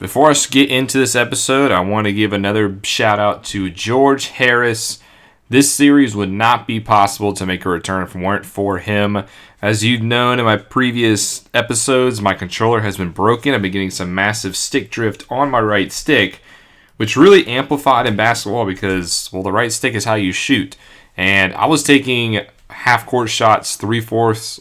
Before I get into this episode, I want to give another shout out to George Harris. This series would not be possible to make a return if it weren't for him. As you've known in my previous episodes, my controller has been broken. I've been getting some massive stick drift on my right stick, which really amplified in basketball because, well, the right stick is how you shoot. And I was taking half-court shots, three-fourths,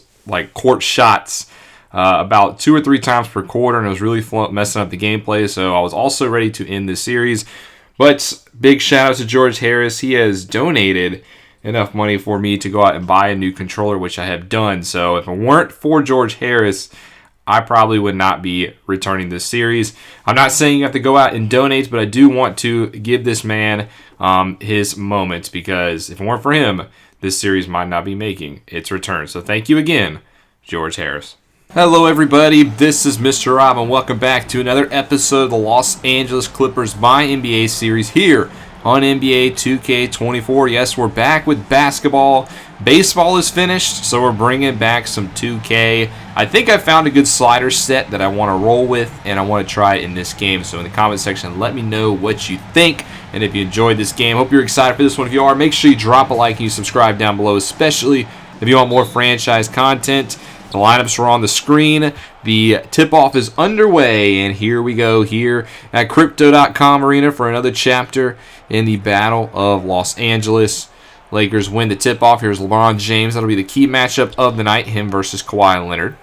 court shots, about 2 or 3 times per quarter, and it was really messing up the gameplay, so I was also ready to end this series. But big shout out to George Harris. He has donated enough money for me to go out and buy a new controller, which I have done. So if it weren't for George Harris, I probably would not be returning this series. I'm not saying you have to go out and donate, but I do want to give this man his moment, because if it weren't for him, this series might not be making its return. So thank you again, George Harris. Hello everybody, this is Mr. Rob, and welcome back to another episode of the Los Angeles Clippers MyNBA series here on NBA 2K24. Yes, we're back with basketball. Baseball is finished, so we're bringing back some 2K. I think I found a good slider set that I want to roll with, and I want to try it in this game. So in the comment section, let me know what you think, and if you enjoyed this game. Hope you're excited for this one. If you are, make sure you drop a like and you subscribe down below, especially if you want more franchise content. The lineups are on the screen. The tip-off is underway, and here we go here at Crypto.com Arena for another chapter in the Battle of Los Angeles. Lakers win the tip-off. Here's LeBron James. That'll be the key matchup of the night, him versus Kawhi Leonard.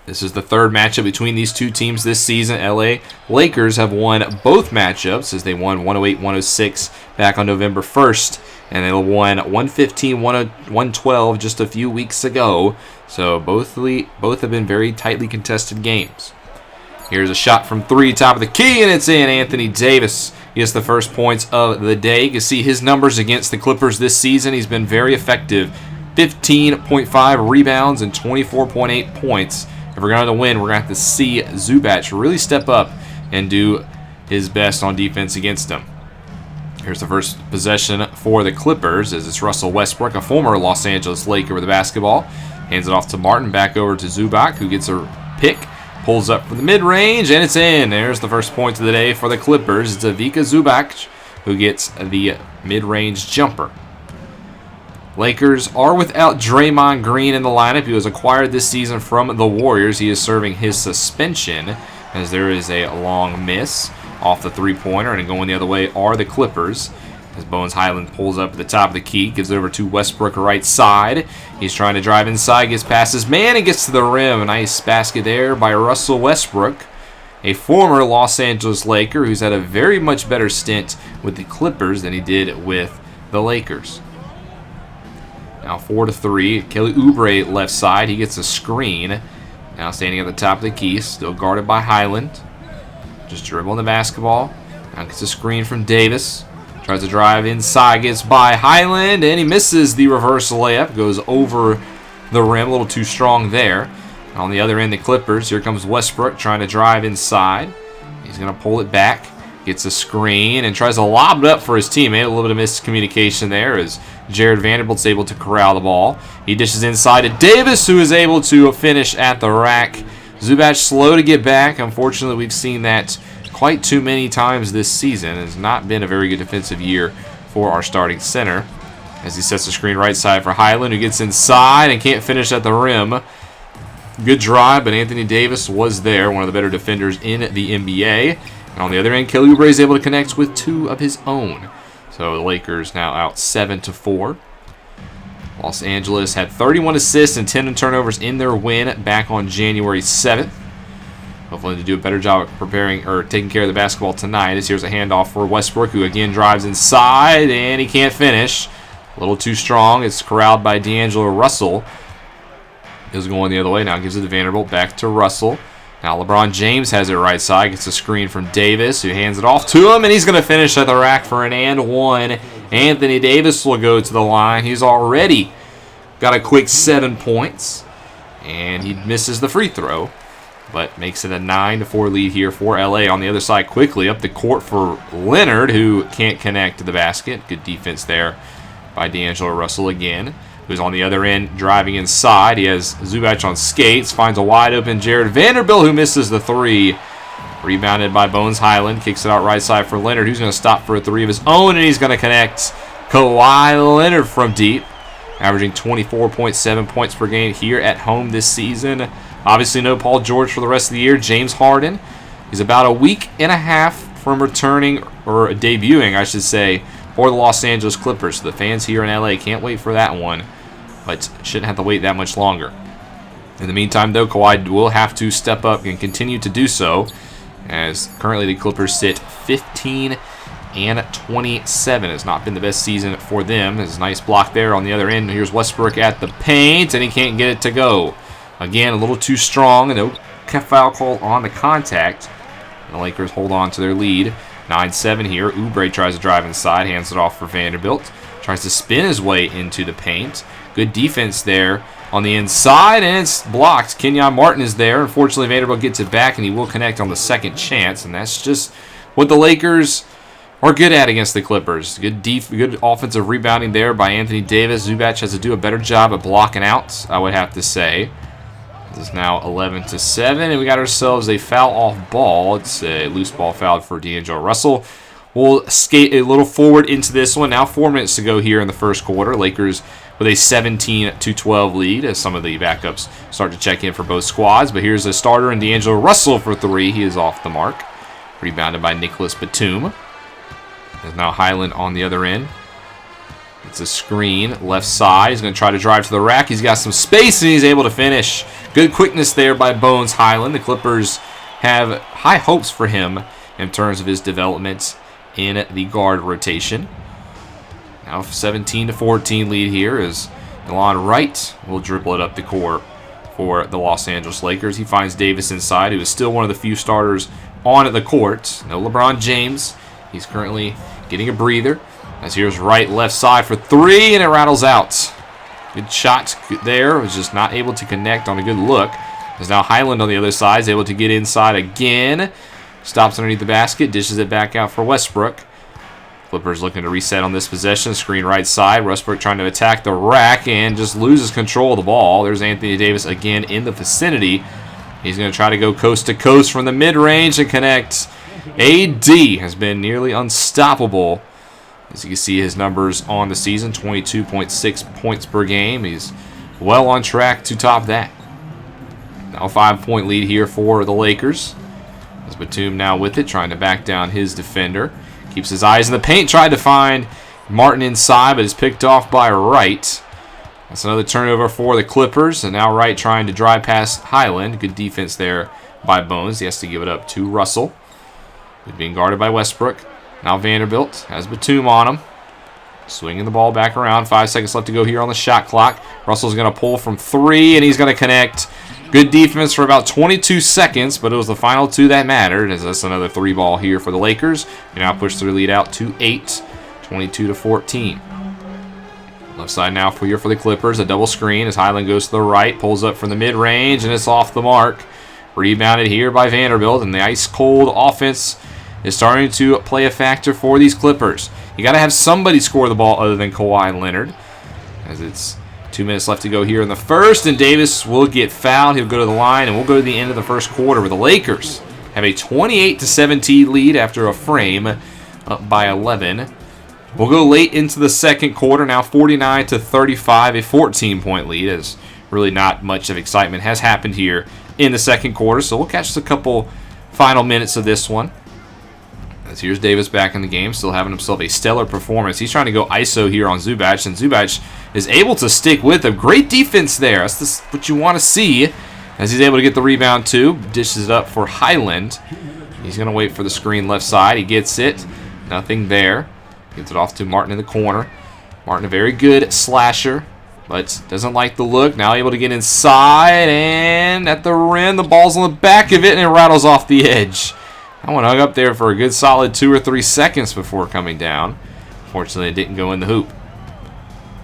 This is the third matchup between these two teams this season. LA Lakers have won both matchups, as they won 108-106 back on November 1st. And they won 115-112 just a few weeks ago. So both have been very tightly contested games. Here's a shot from 3, top of the key, and it's in. Anthony Davis gets the first points of the day. You can see his numbers against the Clippers this season. He's been very effective. 15.5 rebounds and 24.8 points. If we're going to win, we're going to have to see Zubac really step up and do his best on defense against him. Here's the first possession for the Clippers, as it's Russell Westbrook, a former Los Angeles Laker, with the basketball. Hands it off to Martin, back over to Zubac, who gets a pick, pulls up for the mid-range, and it's in. There's the first point of the day for the Clippers. It's Ivica Zubac who gets the mid-range jumper. Lakers are without Draymond Green in the lineup. He was acquired this season from the Warriors. He is serving his suspension, as there is a long miss off the three-pointer, and going the other way are the Clippers. As Bones Highland pulls up at the top of the key, gives it over to Westbrook right side. He's trying to drive inside, gets past his man, and gets to the rim. A nice basket there by Russell Westbrook, a former Los Angeles Laker who's had a very much better stint with the Clippers than he did with the Lakers. Now 4-3. Kelly Oubre left side. He gets a screen. Now standing at the top of the key, still guarded by Highland. Just dribbling the basketball. Now gets a screen from Davis. Tries to drive inside, gets by Highland, and he misses the reverse layup. Goes over the rim, a little too strong there. On the other end, the Clippers. Here comes Westbrook trying to drive inside. He's going to pull it back. Gets a screen and tries to lob it up for his teammate. A little bit of miscommunication there as Jared Vanderbilt's able to corral the ball. He dishes inside to Davis, who is able to finish at the rack. Zubac slow to get back. Unfortunately, we've seen that quite too many times this season. It has not been a very good defensive year for our starting center, as he sets the screen right side for Highland, who gets inside and can't finish at the rim. Good drive, but Anthony Davis was there, one of the better defenders in the NBA. And on the other end, Kelly Oubre is able to connect with 2 of his own. So the Lakers now out 7-4. Los Angeles had 31 assists and 10 turnovers in their win back on January 7th. Hopefully to do a better job of preparing or taking care of the basketball tonight. As here's a handoff for Westbrook, who again drives inside, and he can't finish. A little too strong. It's corralled by D'Angelo Russell. He's going the other way now. Gives it to Vanderbilt. Back to Russell. Now LeBron James has it right side. Gets a screen from Davis, who hands it off to him, and he's going to finish at the rack for an and one. Anthony Davis will go to the line. He's already got a quick 7 points, and he misses the free throw, but makes it a 9-4 lead here for LA. On the other side, quickly up the court for Leonard, who can't connect to the basket. Good defense there by D'Angelo Russell again, who's on the other end driving inside. He has Zubac on skates, finds a wide open Jared Vanderbilt, who misses the three. Rebounded by Bones Highland. Kicks it out right side for Leonard, who's going to stop for a three of his own, and he's going to connect. Kawhi Leonard from deep, averaging 24.7 points per game here at home this season. Obviously no Paul George for the rest of the year. James Harden is about a week and a half from returning, or debuting, I should say, for the Los Angeles Clippers. So the fans here in LA can't wait for that one, but shouldn't have to wait that much longer. In the meantime, though, Kawhi will have to step up and continue to do so, as currently the Clippers sit 15 and 27. Has not been the best season for them. There's a nice block there on the other end. Here's Westbrook at the paint, and he can't get it to go. Again, a little too strong. No foul call on the contact. The Lakers hold on to their lead. 9-7 here. Oubre tries to drive inside, hands it off for Vanderbilt. Tries to spin his way into the paint. Good defense there on the inside, and it's blocked. Kenyon Martin is there. Unfortunately, Vanderbilt gets it back, and he will connect on the second chance, and that's just what the Lakers are good at against the Clippers. Good offensive rebounding there by Anthony Davis. Zubac has to do a better job at blocking out, I would have to say. This is now 11-7, and we got ourselves a foul-off ball. It's a loose ball foul for D'Angelo Russell. We'll skate a little forward into this one. Now 4 minutes to go here in the first quarter. Lakers with a 17-12 lead as some of the backups start to check in for both squads. But here's a starter in D'Angelo Russell for three. He is off the mark. Rebounded by Nicholas Batum. There's now Highland on the other end. It's a screen, left side. He's going to try to drive to the rack. He's got some space, and he's able to finish. Good quickness there by Bones Highland. The Clippers have high hopes for him in terms of his development in the guard rotation. Now 17-14 lead here as Elon Wright will dribble it up the court for the Los Angeles Lakers. He finds Davis inside, who is still one of the few starters on the court. No LeBron James. He's currently getting a breather. As here's Wright left side for three, and it rattles out. Good shot there. Was just not able to connect on a good look. There's now Highland on the other side. Is able to get inside again. Stops underneath the basket. Dishes it back out for Westbrook. Clippers looking to reset on this possession. Screen right side. Westbrook trying to attack the rack and just loses control of the ball. There's Anthony Davis again in the vicinity. He's going to try to go coast to coast from the mid-range and connect. AD has been nearly unstoppable. As you can see, his numbers on the season, 22.6 points per game. He's well on track to top that. Now a 5-point lead here for the Lakers. As Batum now with it, trying to back down his defender. Keeps his eyes in the paint, tried to find Martin inside, but is picked off by Wright. That's another turnover for the Clippers. And now Wright trying to drive past Highland. Good defense there by Bones. He has to give it up to Russell. He's being guarded by Westbrook. Now Vanderbilt has Batum on him. Swinging the ball back around. 5 seconds left to go here on the shot clock. Russell's going to pull from three, and he's going to connect. Good defense for about 22 seconds, but it was the final two that mattered, as that's another three ball here for the Lakers. They now push their lead out to 8, 22-14. Left side now for the Clippers. A double screen as Highland goes to the right, pulls up from the mid-range, and it's off the mark. Rebounded here by Vanderbilt, and the ice-cold offense is starting to play a factor for these Clippers. You got to have somebody score the ball other than Kawhi Leonard, as it's 2 minutes left to go here in the first, and Davis will get fouled. He'll go to the line, and we'll go to the end of the first quarter where the Lakers have a 28-17 lead after a frame, up by 11. We'll go late into the second quarter, now 49-35, a 14-point lead, as really not much of excitement has happened here in the second quarter, so we'll catch a couple final minutes of this one. As here's Davis back in the game, still having himself a stellar performance. He's trying to go ISO here on Zubac, and Zubac is able to stick with him. Great defense there. That's what you want to see, as he's able to get the rebound too. Dishes it up for Highland. He's going to wait for the screen left side. He gets it. Nothing there. Gets it off to Martin in the corner. Martin, a very good slasher, but doesn't like the look. Now able to get inside, and at the rim, the ball's on the back of it, and it rattles off the edge. That one hung up there for a good solid 2 or 3 seconds before coming down. Fortunately, it didn't go in the hoop.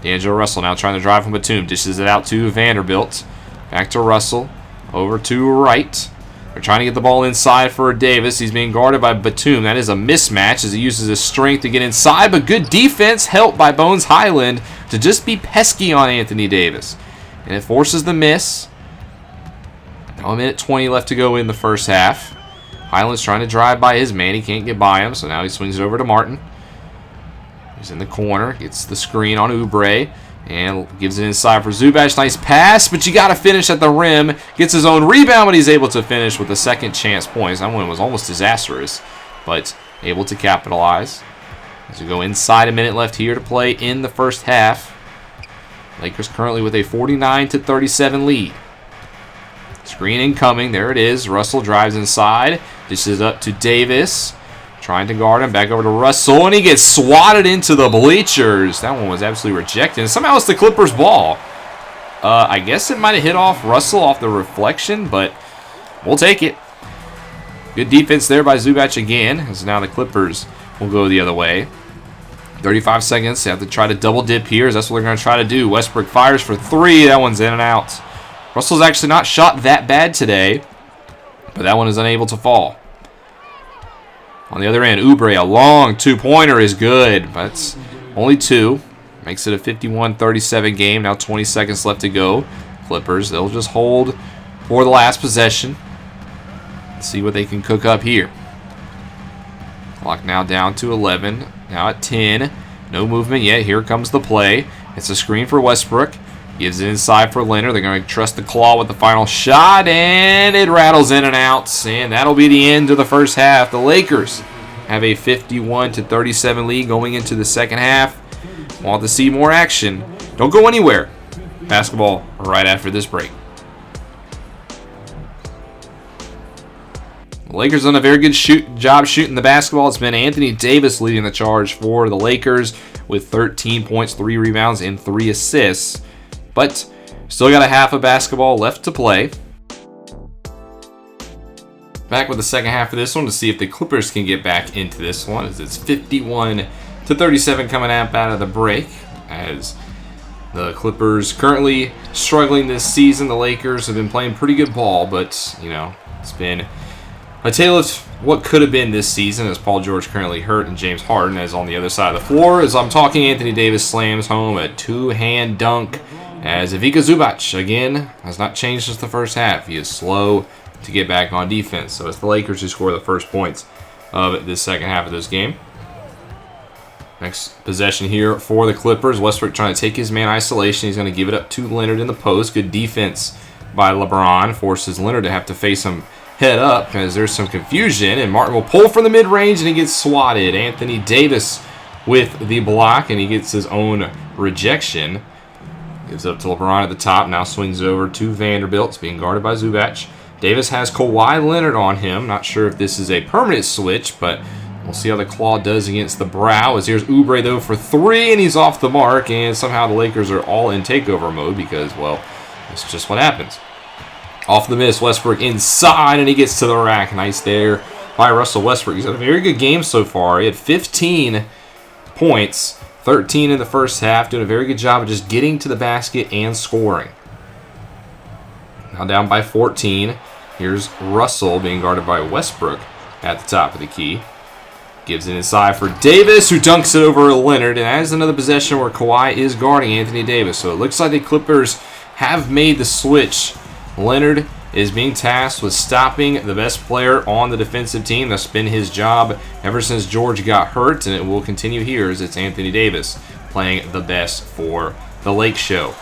D'Angelo Russell now trying to drive from Batum. Dishes it out to Vanderbilt. Back to Russell. Over to Wright. They're trying to get the ball inside for Davis. He's being guarded by Batum. That is a mismatch as he uses his strength to get inside, but good defense helped by Bones Highland to just be pesky on Anthony Davis. And it forces the miss. Now 1:20 left to go in the first half. Highland's trying to drive by his man. He can't get by him, so now he swings it over to Martin. He's in the corner, gets the screen on Oubre, and gives it inside for Zubac. Nice pass, but you got to finish at the rim. Gets his own rebound, but he's able to finish with a second chance points. That one was almost disastrous, but able to capitalize. As we go inside, a minute left here to play in the first half. Lakers currently with a 49-37 lead. Screen incoming. There it is. Russell drives inside. Dishes up to Davis. Trying to guard him. Back over to Russell. And he gets swatted into the bleachers. That one was absolutely rejected. And somehow it's the Clippers' ball. I guess it might have hit off Russell off the reflection, but we'll take it. Good defense there by Zubac again. As now the Clippers will go the other way. 35 seconds. They have to try to double dip here. That's what they're going to try to do. Westbrook fires for three. That one's in and out. Russell's actually not shot that bad today, but that one is unable to fall. On the other end, Oubre, a long two-pointer is good, but it's only two. Makes it a 51-37 game. Now 20 seconds left to go. Clippers, they'll just hold for the last possession. See what they can cook up here. Clock now down to 11. Now at 10. No movement yet. Here comes the play. It's a screen for Westbrook. Gives it inside for Leonard. They're going to trust the claw with the final shot, and it rattles in and out. And that'll be the end of the first half. The Lakers have a 51-37 lead going into the second half. Want to see more action? Don't go anywhere. Basketball right after this break. The Lakers done a very good job shooting the basketball. It's been Anthony Davis leading the charge for the Lakers with 13 points, 3 rebounds, and 3 assists. But still got a half of basketball left to play. Back with the second half of this one to see if the Clippers can get back into this one, as it's 51-37 coming up out of the break. As the Clippers currently struggling this season, the Lakers have been playing pretty good ball, but it's been a tale of what could have been this season, as Paul George currently hurt and James Harden is on the other side of the floor. As I'm talking, Anthony Davis slams home a two-hand dunk. As Ivica Zubac, again, has not changed since the first half. He is slow to get back on defense. So it's the Lakers who score the first points of this second half of this game. Next possession here for the Clippers. Westbrook trying to take his man isolation. He's going to give it up to Leonard in the post. Good defense by LeBron. Forces Leonard to have to face him head up because there's some confusion. And Martin will pull from the mid-range and he gets swatted. Anthony Davis with the block, and he gets his own rejection. Gives up to LeBron at the top. Now swings it over to Vanderbilt. It's being guarded by Zubac. Davis has Kawhi Leonard on him. Not sure if this is a permanent switch, but we'll see how the claw does against the brow. As here's Oubre, though, for three, and he's off the mark. And somehow the Lakers are all in takeover mode because, well, it's just what happens. Off the miss, Westbrook inside, and he gets to the rack. Nice there by Russell Westbrook. He's had a very good game so far. He had 15 points. 13 in the first half, doing a very good job of just getting to the basket and scoring. Now down by 14. Here's Russell being guarded by Westbrook at the top of the key. Gives it inside for Davis, who dunks it over Leonard. And that is another possession where Kawhi is guarding Anthony Davis. So it looks like the Clippers have made the switch. Leonard is being tasked with stopping the best player on the defensive team. That's been his job ever since George got hurt, and it will continue here as it's Anthony Davis playing the best for the Lake Show.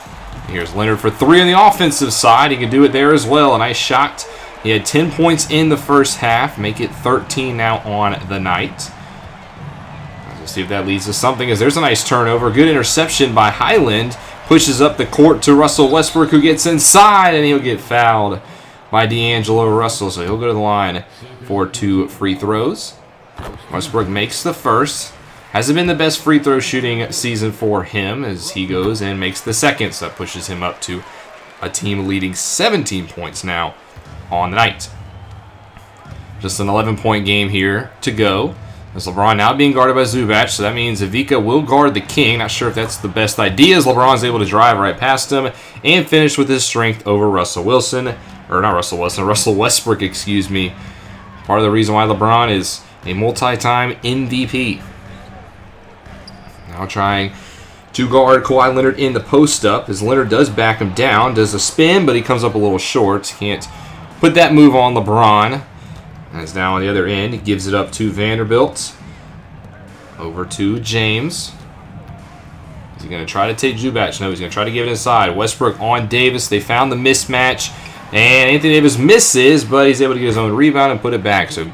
Here's Leonard for three on the offensive side. He can do it there as well. A nice shot. He had 10 points in the first half, make it 13 now on the night. Let's see if that leads to something, as there's a nice turnover. Good interception by Highland. Pushes up the court to Russell Westbrook, who gets inside, and he'll get fouled by D'Angelo Russell. So he'll go to the line for 2 free throws. Westbrook makes the first. Hasn't been the best free throw shooting season for him, as he goes and makes the second. So that pushes him up to a team leading 17 points now on the night. Just an 11-point game here to go. As LeBron now being guarded by Zubac, so that means Ivica will guard the King. Not sure if that's the best idea, as LeBron's able to drive right past him and finish with his strength over Russell Westbrook, excuse me. Part of the reason why LeBron is a multi-time MVP. Now trying to guard Kawhi Leonard in the post-up, as Leonard does back him down, does a spin, but he comes up a little short. Can't put that move on LeBron. As now on the other end, he gives it up to Vanderbilt. Over to James. Is he going to try to take Zubac? No, he's going to try to give it inside. Westbrook on Davis. They found the mismatch. And Anthony Davis misses, but he's able to get his own rebound and put it back. So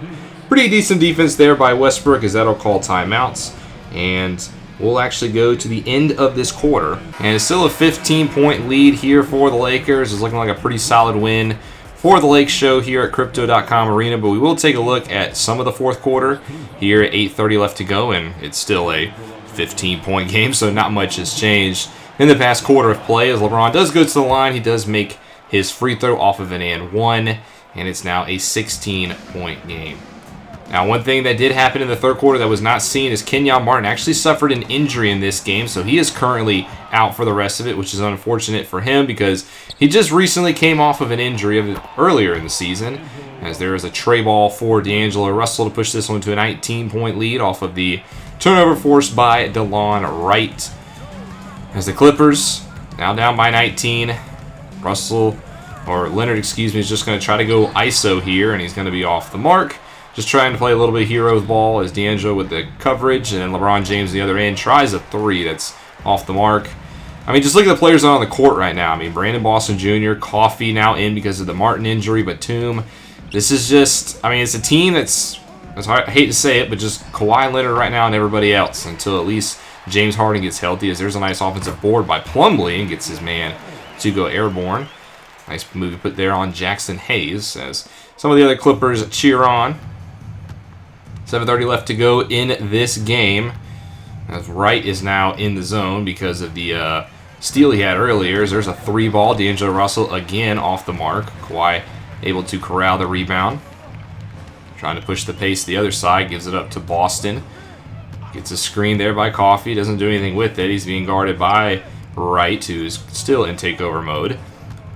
pretty decent defense there by Westbrook, as that'll call timeouts. And we'll actually go to the end of this quarter. And it's still a 15-point lead here for the Lakers. It's looking like a pretty solid win for the Lake Show here at Crypto.com Arena. But we will take a look at some of the fourth quarter here at 8:30 left to go. And it's still a 15-point game, so not much has changed in the past quarter of play. As LeBron does go to the line, he does make his free throw off of an and one, and it's now a 16-point game. Now, one thing that did happen in the third quarter that was not seen is Kenyon Martin actually suffered an injury in this game, so he is currently out for the rest of it, which is unfortunate for him because he just recently came off of an injury earlier in the season, as there is a tray ball for D'Angelo Russell to push this one to a 19-point lead off of the turnover forced by DeLon Wright. As the Clippers now down by 19, Leonard, is just going to try to go ISO here, and he's going to be off the mark. Just trying to play a little bit of hero ball as D'Angelo with the coverage, and then LeBron James on the other end tries a three that's off the mark. I mean, just look at the players on the court right now. I mean, Brandon Boston Jr., Coffey now in because of the Martin injury, Batum. This is just, I mean, it's a team that's hard, I hate to say it, but just Kawhi Leonard right now and everybody else until at least James Harden gets healthy, as there's a nice offensive board by Plumlee and gets his man to go airborne. Nice move put there on Jackson Hayes as some of the other Clippers cheer on. 7:30 left to go in this game, as Wright is now in the zone because of the steal he had earlier. As there's a three ball. D'Angelo Russell again off the mark. Kawhi able to corral the rebound. Trying to push the pace to the other side. Gives it up to Boston. Gets a screen there by Coffey. Doesn't do anything with it. He's being guarded by Wright, who's still in takeover mode.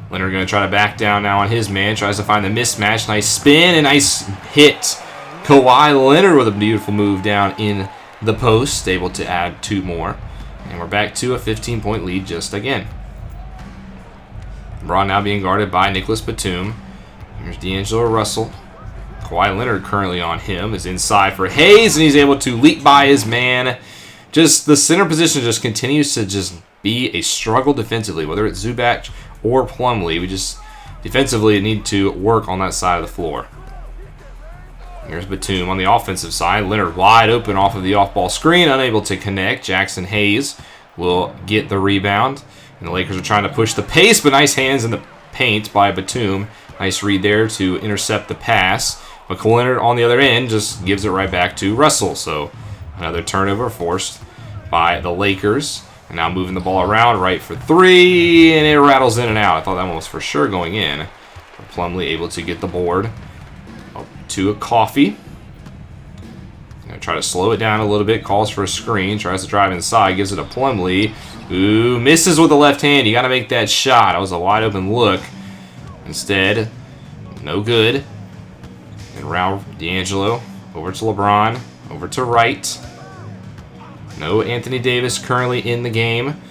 Leonard going to try to back down now on his man. Tries to find the mismatch. Nice spin and nice hit. Kawhi Leonard with a beautiful move down in the post. Able to add two more. And we're back to a 15-point lead just again. LeBron now being guarded by Nicholas Batum. Here's D'Angelo Russell. Kawhi Leonard currently on him. Is inside for Hayes, and he's able to leap by his man. Just the center position just continues to just be a struggle defensively, whether it's Zubac or Plumlee. We just defensively need to work on that side of the floor. Here's Batum on the offensive side. Leonard wide open off of the off-ball screen, unable to connect. Jackson Hayes will get the rebound. And the Lakers are trying to push the pace, but nice hands in the paint by Batum. Nice read there to intercept the pass. But Leonard on the other end just gives it right back to Russell. So another turnover forced by the Lakers. And now moving the ball around, right for three, and it rattles in and out. I thought that one was for sure going in. But Plumlee able to get the board up to a Coffey. Gonna try to slow it down a little bit, calls for a screen, tries to drive inside, gives it to Plumlee. Ooh, misses with the left hand. You got to make that shot. That was a wide open look. Instead, no good. And around D'Angelo, over to LeBron, over to Wright. No Anthony Davis currently in the game.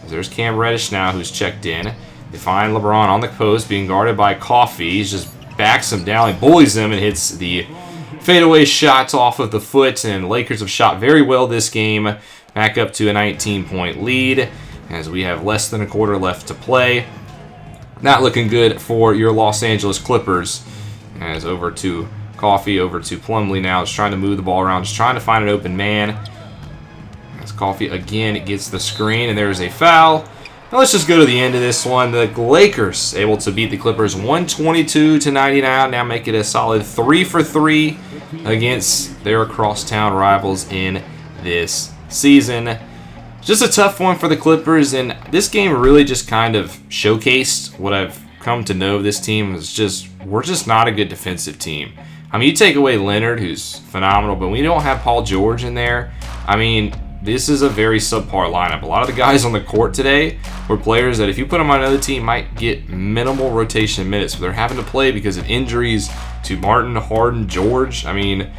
There's Cam Reddish now who's checked in. They find LeBron on the post being guarded by Coffey. He just backs him down, he bullies him, and hits the fadeaway shots off of the foot. And Lakers have shot very well this game. Back up to a 19-point lead as we have less than a quarter left to play. Not looking good for your Los Angeles Clippers. As over to Coffey, over to Plumlee now. Just trying to move the ball around, just trying to find an open man. As Coffey again gets the screen, and there's a foul. Now let's just go to the end of this one. The Lakers able to beat the Clippers 122-99. Now make it a solid 3 for 3 against their crosstown rivals in this season. Just a tough one for the Clippers, and this game really just kind of showcased what I've come to know of this team. Is we're just not a good defensive team. I mean, you take away Leonard, who's phenomenal, but we don't have Paul George in there. I mean, this is a very subpar lineup. A lot of the guys on the court today were players that if you put them on another team might get minimal rotation minutes, but they're having to play because of injuries to Martin, Harden, George. I mean,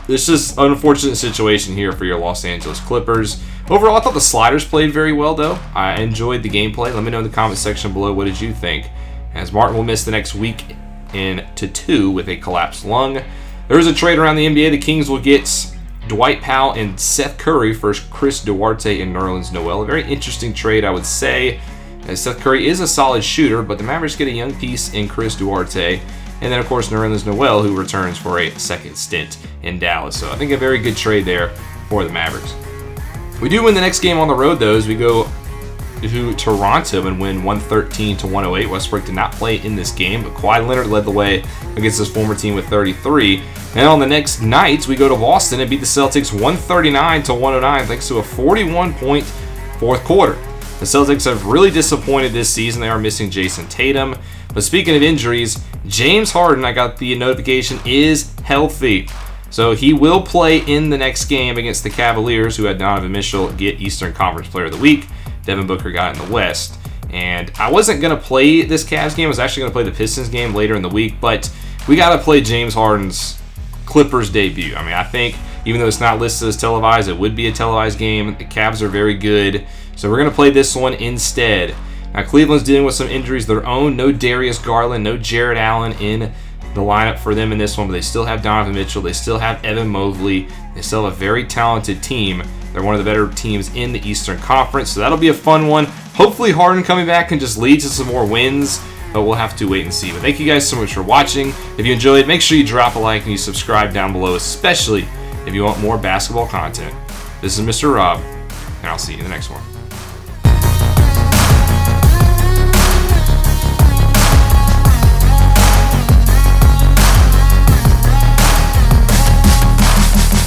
it's just an unfortunate situation here for your Los Angeles Clippers. Overall, I thought the sliders played very well, though. I enjoyed the gameplay. Let me know in the comment section below, what did you think? As Martin will miss the next week into 2 with a collapsed lung. There is a trade around the NBA. The Kings will get Dwight Powell and Seth Curry for Chris Duarte and Nerlens Noel. A very interesting trade, I would say, as Seth Curry is a solid shooter, but the Mavericks get a young piece in Chris Duarte. And then, of course, Nerlens Noel, who returns for a second stint in Dallas. So I think a very good trade there for the Mavericks. We do win the next game on the road, though, as we go to Toronto and win 113-108. Westbrook did not play in this game, but Kawhi Leonard led the way against his former team with 33. And on the next night, we go to Boston and beat the Celtics 139-109 thanks to a 41-point fourth quarter. The Celtics have really disappointed this season. They are missing Jason Tatum. But speaking of injuries, James Harden, I got the notification, is healthy. So he will play in the next game against the Cavaliers, who had Donovan Mitchell get Eastern Conference Player of the Week. Devin Booker got in the West. And I wasn't going to play this Cavs game. I was actually going to play the Pistons game later in the week. But we got to play James Harden's Clippers debut. I mean, I think even though it's not listed as televised, it would be a televised game. The Cavs are very good. So we're going to play this one instead. Now, Cleveland's dealing with some injuries of their own. No Darius Garland, no Jared Allen in the lineup for them in this one, but they still have Donovan Mitchell. They still have Evan Mobley. They still have a very talented team. They're one of the better teams in the Eastern Conference, so that'll be a fun one. Hopefully Harden coming back can just lead to some more wins, but we'll have to wait and see. But thank you guys so much for watching. If you enjoyed, make sure you drop a like and you subscribe down below, especially if you want more basketball content. This is Mr. Rob, and I'll see you in the next one.